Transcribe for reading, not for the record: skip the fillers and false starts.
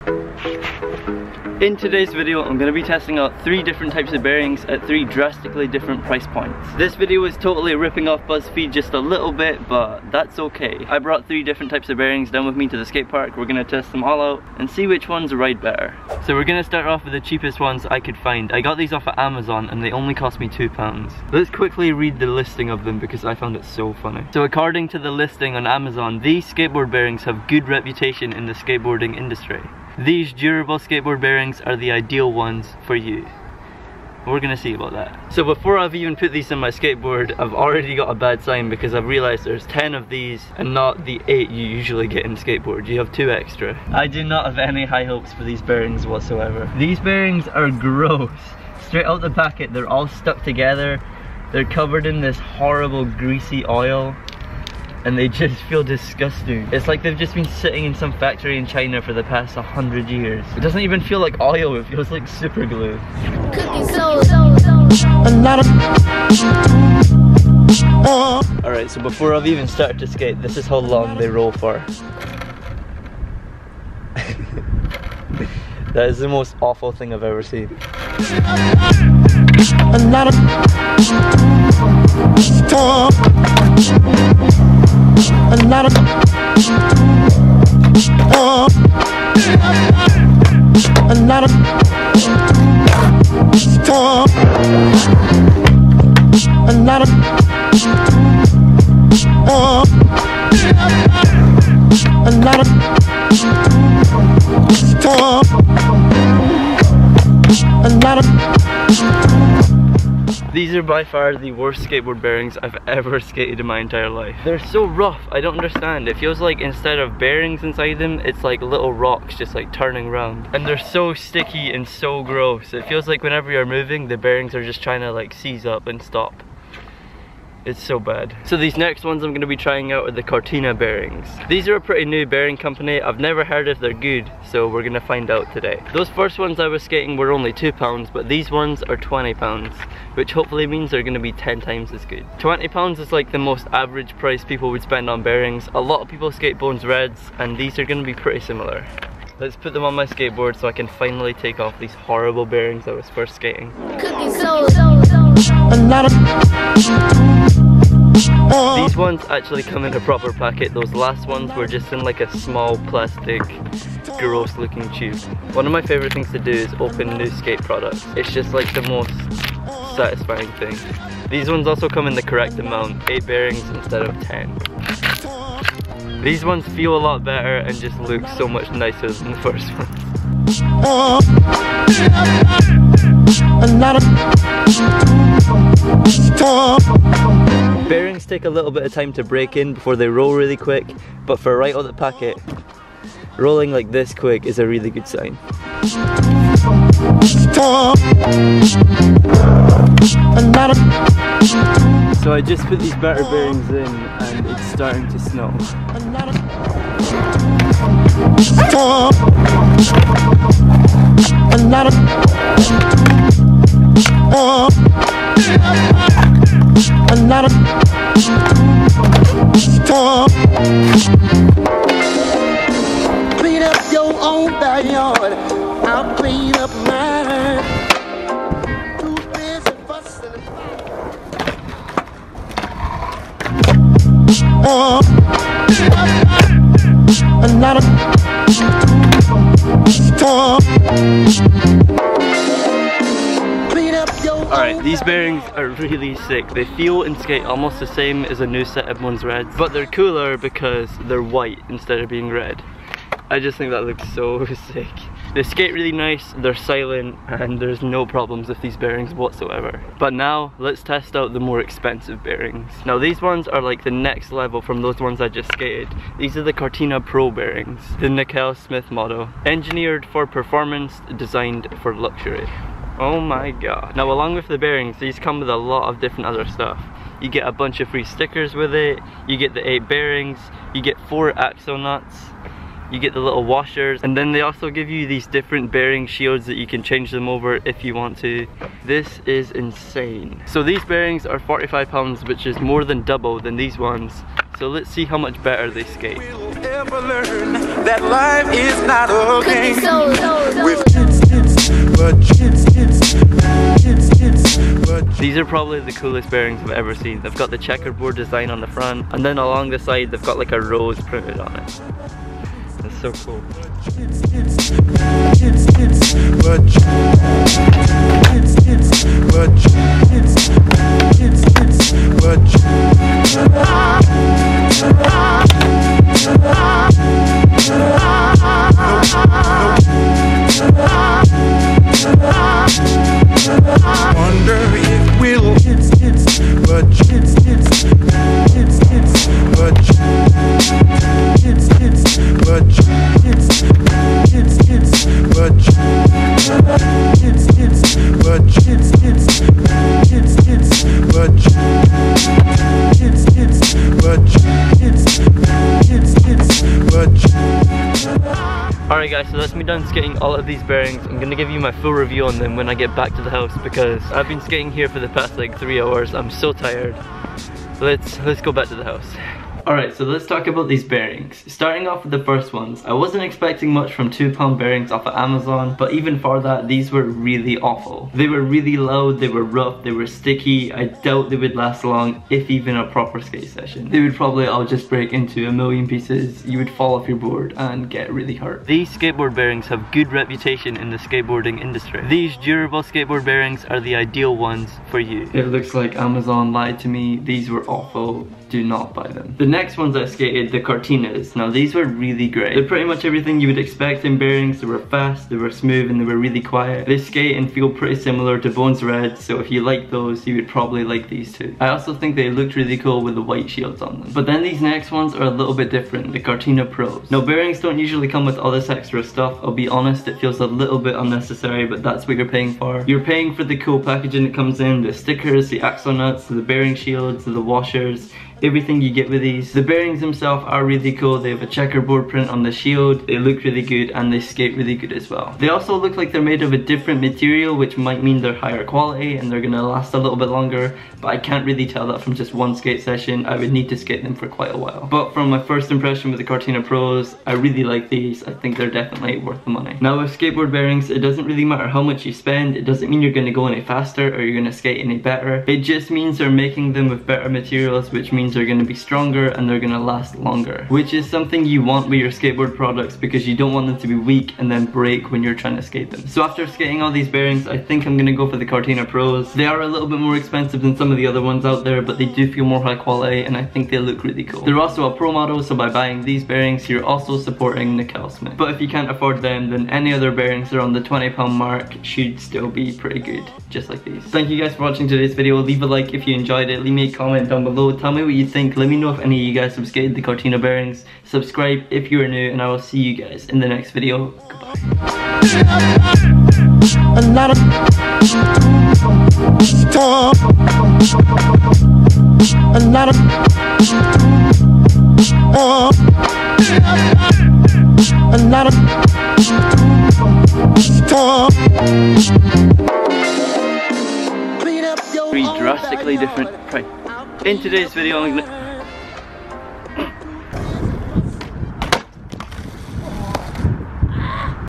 In today's video, I'm going to be testing out 3 different types of bearings at 3 drastically different price points. This video is totally ripping off BuzzFeed just a little bit, but that's okay. I brought 3 different types of bearings down with me to the skate park. We're going to test them all out and see which ones ride better. So we're going to start off with the cheapest ones I could find. I got these off of Amazon and they only cost me £2. Let's quickly read the listing of them because I found it so funny. So according to the listing on Amazon, these skateboard bearings have good reputation in the skateboarding industry. These durable skateboard bearings are the ideal ones for you. We're gonna see about that. So before I've even put these on my skateboard, I've already got a bad sign because I've realized there's 10 of these and not the 8 you usually get in skateboard. You have 2 extra. I do not have any high hopes for these bearings whatsoever. These bearings are gross. Straight out the packet, they're all stuck together. They're covered in this horrible greasy oil. And they just feel disgusting. It's like they've just been sitting in some factory in China for the past 100 years. It doesn't even feel like oil, it feels like super glue. Alright, so before I've even started to skate, this is how long they roll for. That is the most awful thing I've ever seen. These are by far the worst skateboard bearings I've ever skated in my entire life. They're so rough, I don't understand. It feels like instead of bearings inside them, it's like little rocks just like turning around. And they're so sticky and so gross. It feels like whenever you're moving, the bearings are just trying to like seize up and stop. It's so bad. So these next ones I'm going to be trying out are the Cartina Bearings. These are a pretty new bearing company. I've never heard if they're good, so we're going to find out today. Those first ones I was skating were only £2, but these ones are £20, which hopefully means they're going to be 10 times as good. £20 is like the most average price people would spend on bearings. A lot of people skate Bones Reds, and these are going to be pretty similar. Let's put them on my skateboard so I can finally take off these horrible bearings I was first skating. These ones actually come in a proper packet. Those last ones were just in like a small plastic, gross looking tube. One of my favorite things to do is open new skate products. It's just like the most satisfying thing. These ones also come in the correct amount, 8 bearings instead of 10. These ones feel a lot better and just look so much nicer than the first ones. Bearings take a little bit of time to break in before they roll really quick, but for right out the packet, rolling like this quick is a really good sign. So I just put these better bearings in and it's starting to snow. Clean up your own backyard, I'll clean up mine. Too busy fussing Alright, these bearings are really sick. They feel and skate almost the same as a new set of Bones Reds, but they're cooler because they're white instead of being red. I just think that looks so sick. They skate really nice, they're silent, and there's no problems with these bearings whatsoever. But now, let's test out the more expensive bearings. Now these ones are like the next level from those ones I just skated. These are the Cartina Pro Bearings, the Nickel Smith model. Engineered for performance, designed for luxury. Oh my god. Now along with the bearings, these come with a lot of different other stuff. You get a bunch of free stickers with it, you get the 8 bearings, you get 4 axle nuts, you get the little washers, and then they also give you these different bearing shields that you can change them over if you want to. This is insane. So these bearings are £45, which is more than double than these ones. So let's see how much better they skate. never learn that life is not a game. These are probably the coolest bearings I've ever seen. They've got the checkerboard design on the front, and then along the side they've got like a rose printed on it. That's so cool. Wonder if we'll Alright guys, so that's me done skating all of these bearings. I'm gonna give you my full review on them when I get back to the house because I've been skating here for the past like 3 hours. I'm so tired. Let's go back to the house. Alright, so let's talk about these bearings. Starting off with the first ones, I wasn't expecting much from 2-pound bearings off of Amazon, but even for that, these were really awful. They were really loud, they were rough, they were sticky. I doubt they would last long, if even a proper skate session. They would probably all just break into a million pieces. You would fall off your board and get really hurt. These skateboard bearings have good reputation in the skateboarding industry. These durable skateboard bearings are the ideal ones for you. It looks like Amazon lied to me. These were awful. Do not buy them. The next ones I skated, the Cartinas. Now these were really great. They're pretty much everything you would expect in bearings. They were fast, they were smooth, and they were really quiet. They skate and feel pretty similar to Bones Red, so if you like those, you would probably like these too. I also think they looked really cool with the white shields on them. But then these next ones are a little bit different, the Cartina Probes. Now bearings don't usually come with all this extra stuff. I'll be honest, it feels a little bit unnecessary, but that's what you're paying for. You're paying for the cool packaging that comes in, the stickers, the axle nuts, the bearing shields, the washers, everything you get with these. The bearings themselves are really cool. They have a checkerboard print on the shield, they look really good, and they skate really good as well. They also look like they're made of a different material, which might mean they're higher quality and they're gonna last a little bit longer, but I can't really tell that from just one skate session. I would need to skate them for quite a while. But from my first impression with the Cartina Pros, I really like these. I think they're definitely worth the money. Now with skateboard bearings, it doesn't really matter how much you spend. It doesn't mean you're gonna go any faster or you're gonna skate any better. It just means they're making them with better materials, which means they're going to be stronger and they're going to last longer, which is something you want with your skateboard products because you don't want them to be weak and then break when you're trying to skate them. So after skating all these bearings, I think I'm going to go for the Cartina Pros. They are a little bit more expensive than some of the other ones out there, but they do feel more high quality and I think they look really cool. They're also a pro model, so by buying these bearings you're also supporting Nickel Smith. But if you can't afford them, then any other bearings around the £20 mark should still be pretty good, just like these. Thank you guys for watching today's video. Leave a like if you enjoyed it, leave me a comment down below, tell me what you think, let me know if any of you guys have skated the Cartina Bearings, subscribe if you are new, and I will see you guys in the next video. Goodbye. Three drastically different. Right. In today's video, I'm gonna